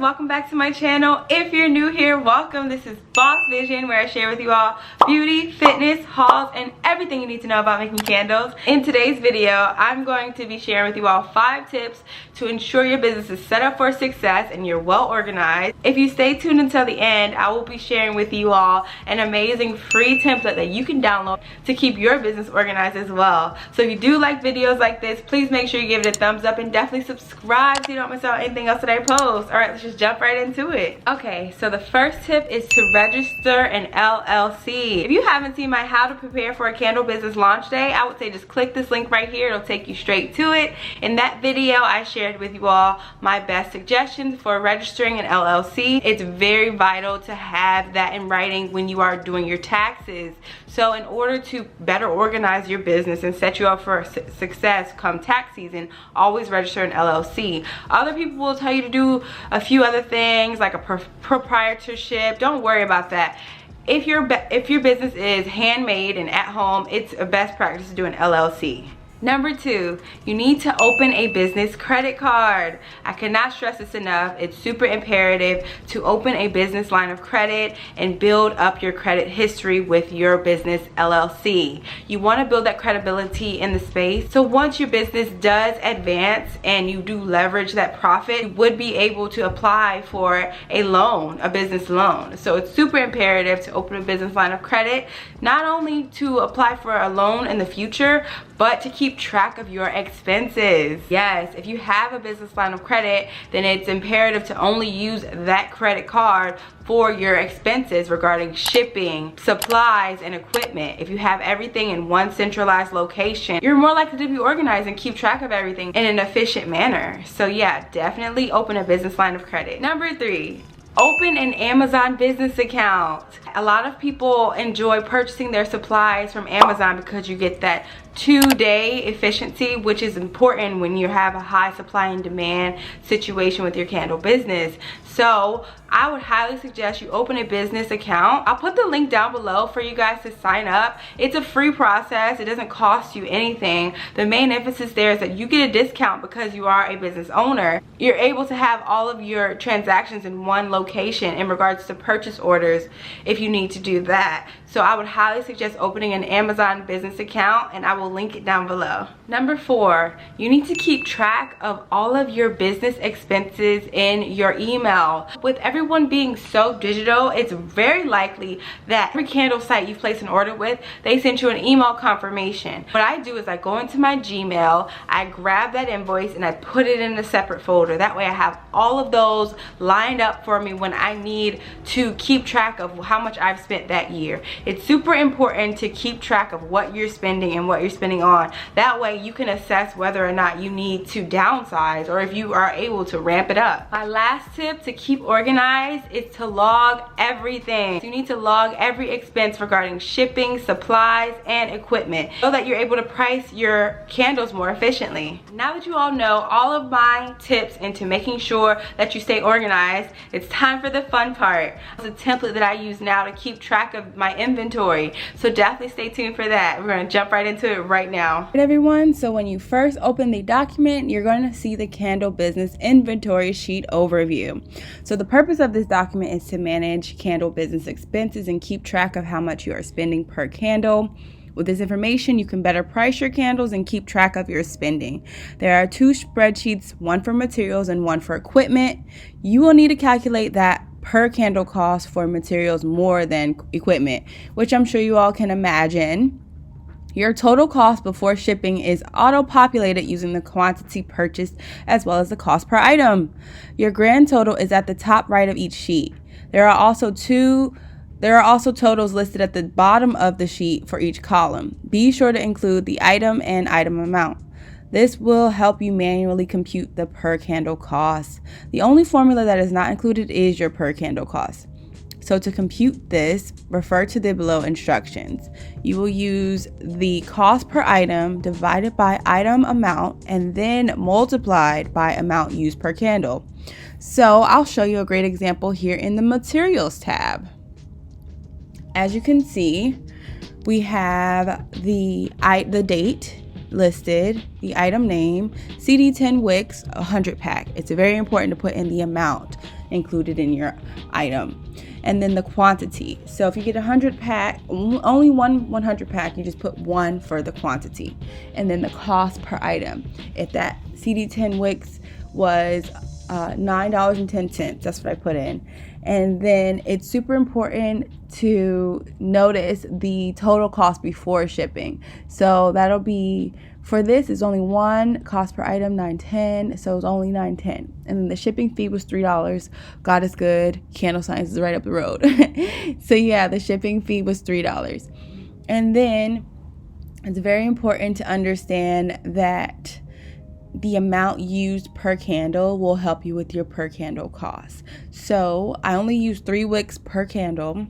welcome back to my channel. If you're new here, welcome. This is Boss Vision, where I share with you all beauty, fitness, hauls, and everything you need to know about making candles. In today's video, I'm going to be sharing with you all 5 tips to ensure your business is set up for success and you're well organized. If you stay tuned until the end, I will be sharing with you all an amazing free template that you can download to keep your business organized as well. So if you do like videos like this, please make sure you give it a thumbs up and definitely subscribe so you don't miss out on anything else that I post. All right, let's just jump right into it. Okay, so the first tip is to register an LLC. If you haven't seen my how to prepare for a candle business launch day, I would say just click this link right here. It'll take you straight to it. In that video, I shared with you all my best suggestions for registering an LLC. It's very vital to have that in writing when you are doing your taxes. So in order to better organize your business and set you up for success come tax season, always register an LLC. Other people will tell you to do a few other things like a proprietorship. Don't worry about that. If your business is handmade and at home, it's a best practice to do an LLC. Number 2, you need to open a business credit card. I cannot stress this enough. It's super imperative to open a business line of credit and build up your credit history with your business LLC. You want to build that credibility in the space. So once your business does advance and you do leverage that profit, you would be able to apply for a loan, a business loan. So it's super imperative to open a business line of credit, not only to apply for a loan in the future, but to keep track of your expenses. Yes, if you have a business line of credit, then it's imperative to only use that credit card for your expenses regarding shipping, supplies, and equipment. If you have everything in one centralized location, you're more likely to be organized and keep track of everything in an efficient manner. So yeah, definitely open a business line of credit. Number 3, open an Amazon business account. A lot of people enjoy purchasing their supplies from Amazon because you get that 2-day efficiency, which is important when you have a high supply and demand situation with your candle business. So I would highly suggest you open a business account. I'll put the link down below for you guys to sign up. It's a free process. It doesn't cost you anything. The main emphasis there is that you get a discount because you are a business owner. You're able to have all of your transactions in one location in regards to purchase orders if you need to do that. So I would highly suggest opening an Amazon business account, and I will link it down below. Number 4, you need to keep track of all of your business expenses in your email. With everyone being so digital, it's very likely that every candle site you place an order with, they send you an email confirmation. What I do is I go into my Gmail, I grab that invoice, and I put it in a separate folder. That way I have all of those lined up for me when I need to keep track of how much I've spent that year. It's super important to keep track of what you're spending and what you're spending on. That way you can assess whether or not you need to downsize or if you are able to ramp it up. My last tip to keep organized is to log everything. You need to log every expense regarding shipping, supplies, and equipment so that you're able to price your candles more efficiently. Now that you all know all of my tips into making sure that you stay organized, it's time for the fun part. It's a template that I use now to keep track of my inventory. So definitely stay tuned for that. We're going to jump right into it right now. Right, everyone, so when you first open the document, you're going to see the candle business inventory sheet overview. So the purpose of this document is to manage candle business expenses and keep track of how much you are spending per candle. With this information, you can better price your candles and keep track of your spending. There are 2 spreadsheets, one for materials and one for equipment. You will need to calculate that per candle cost for materials more than equipment, which I'm sure you all can imagine. Your total cost before shipping is auto-populated using the quantity purchased as well as the cost per item. Your grand total is at the top right of each sheet. There are also totals listed at the bottom of the sheet for each column. Be sure to include the item and item amount. This will help you manually compute the per candle cost. The only formula that is not included is your per candle cost. So to compute this, refer to the below instructions. You will use the cost per item divided by item amount and then multiplied by amount used per candle. So I'll show you a great example here in the materials tab. As you can see, we have the date listed, the item name, CD10 wicks, 100 pack. It's very important to put in the amount. included in your item. And then the quantity. So if you get 100 pack, only one 100 pack, you just put 1 for the quantity. And then the cost per item. If that CD10 wicks was $9.10, that's what I put in. And then it's super important to notice the total cost before shipping. So that'll be, for this is only 1 cost per item, $9.10, so it's only $9.10. And then the shipping fee was $3. God is good. Candle Science is right up the road. So yeah, the shipping fee was $3. And then it's very important to understand that the amount used per candle will help you with your per candle cost. So I only use 3 wicks per candle,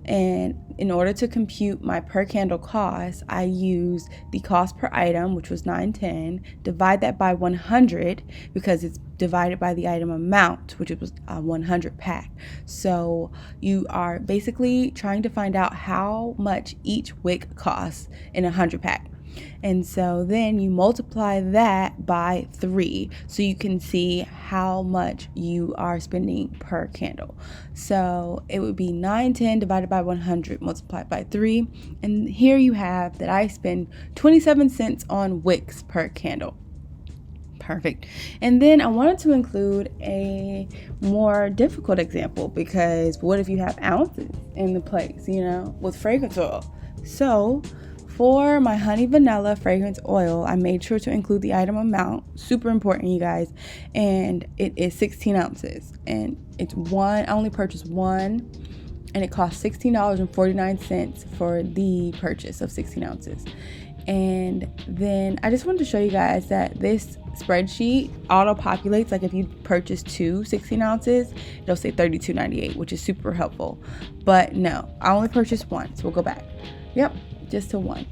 and in order to compute my per candle cost, I use the cost per item, which was $9.10, divide that by 100 because it's divided by the item amount, which was 100 pack. So you are basically trying to find out how much each wick costs in a 100 pack. And so then you multiply that by 3 so you can see how much you are spending per candle. So it would be $9.10 divided by 100 multiplied by 3. And here you have that I spend 27 cents on wicks per candle. Perfect. And then I wanted to include a more difficult example, because what if you have ounces in the place, with fragrance oil? So for my honey vanilla fragrance oil, I made sure to include the item amount. Super important, you guys. And it is 16 ounces. And it's I only purchased 1. And it cost $16.49 for the purchase of 16 ounces. And then I just wanted to show you guys that this spreadsheet auto-populates. Like if you purchase 2 16 ounces, it'll say $32.98, which is super helpful. But no, I only purchased 1. So we'll go back. Yep. Just to 1.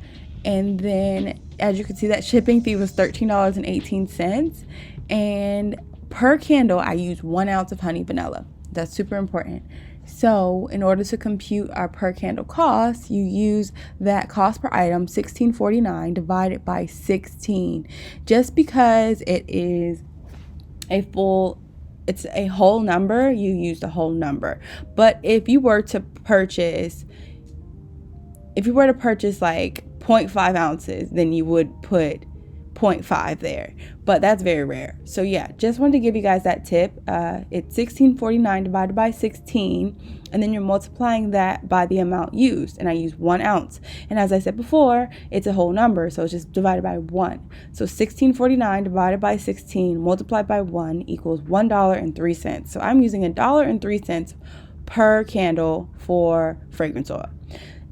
And then as you can see, that shipping fee was $13.18. And per candle, I use 1 ounce of honey vanilla. That's super important. So in order to compute our per candle cost, you use that cost per item, $16.49, divided by 16. Just because it is it's a whole number, you use the whole number. But if you were to purchase like 0.5 ounces, then you would put 0.5 there, but that's very rare. So yeah, just wanted to give you guys that tip. It's $16.49 divided by 16, and then you're multiplying that by the amount used, and I use 1 ounce. And as I said before, it's a whole number, so it's just divided by 1. So $16.49 divided by 16 multiplied by 1 equals $1.03. So I'm using $1.03 per candle for fragrance oil.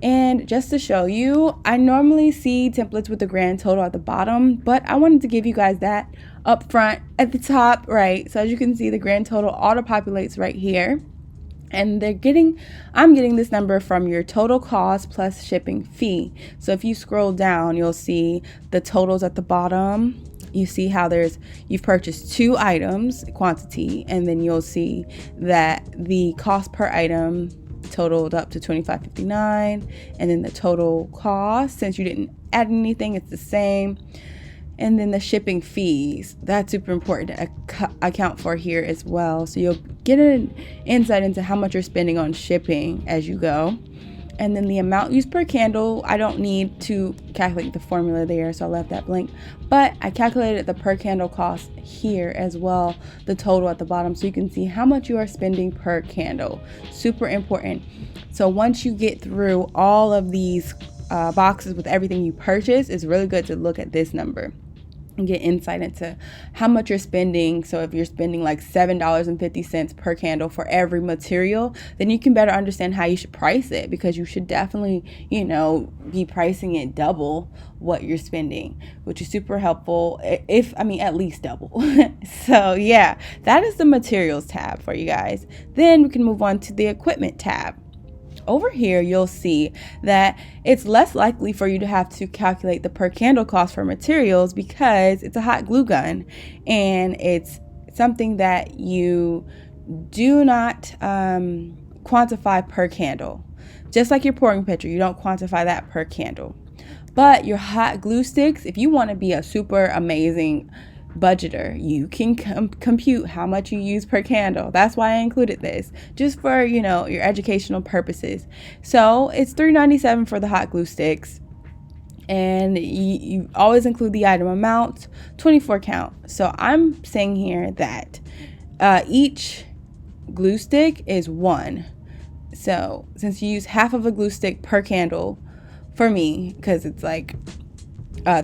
And just to show you, I normally see templates with the grand total at the bottom, but I wanted to give you guys that up front at the top, right? So as you can see, the grand total auto-populates right here. And I'm getting this number from your total cost plus shipping fee. So if you scroll down, you'll see the totals at the bottom. You see how you've purchased 2 items, quantity, and then you'll see that the cost per item totaled up to $25.59, and then the total cost, since you didn't add anything, it's the same. And then the shipping fees, that's super important to account for here as well. So you'll get an insight into how much you're spending on shipping as you go. And then the amount used per candle, I don't need to calculate the formula there, so I left that blank. But I calculated the per candle cost here as well, the total at the bottom, so you can see how much you are spending per candle. Super important. So once you get through all of these boxes with everything you purchase, it's really good to look at this number and get insight into how much you're spending. So if you're spending like $7.50 per candle for every material, then you can better understand how you should price it, because you should definitely, be pricing it double what you're spending, which is super helpful. At least double. So yeah, that is the materials tab for you guys. Then we can move on to the equipment tab. Over here, you'll see that it's less likely for you to have to calculate the per candle cost for materials, because it's a hot glue gun and it's something that you do not quantify per candle. Just like your pouring pitcher, you don't quantify that per candle. But your hot glue sticks, if you want to be a super amazing budgeter. You can compute how much you use per candle. That's why I included this, just for, you know, your educational purposes. So it's $3.97 for the hot glue sticks. And you always include the item amount, 24 count. So I'm saying here that each glue stick is 1. So since you use half of a glue stick per candle, for me, because it's like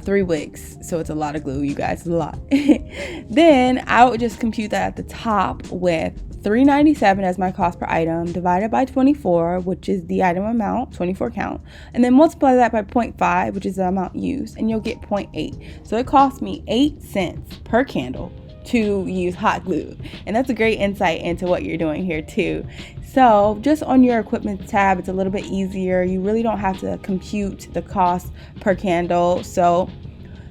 3 wicks, so it's a lot of glue, you guys, a lot. Then I would just compute that at the top with $3.97 as my cost per item divided by 24, which is the item amount, 24 count, and then multiply that by 0.5, which is the amount used, and you'll get 0.8. So it costs me 8 cents per candle to use hot glue, and that's a great insight into what you're doing here too. So just on your equipment tab, it's a little bit easier. You really don't have to compute the cost per candle. So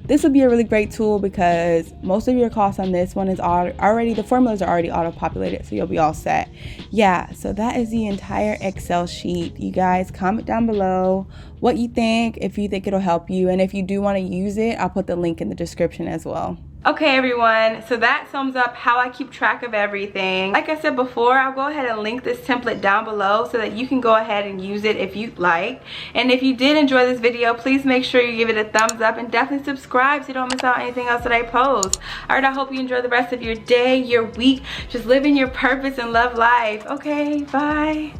this would be a really great tool because most of your costs on this one is already, the formulas are already auto-populated, so you'll be all set. Yeah, so that is the entire Excel sheet. You guys, comment down below what you think, if you think it'll help you, and if you do want to use it, I'll put the link in the description as well. Okay everyone, so that sums up how I keep track of everything. Like I said before, I'll go ahead and link this template down below so that you can go ahead and use it if you'd like. And if you did enjoy this video, please make sure you give it a thumbs up and definitely subscribe so you don't miss out on anything else that I post. Alright, I hope you enjoy the rest of your day, your week, just living your purpose and love life. Okay, bye.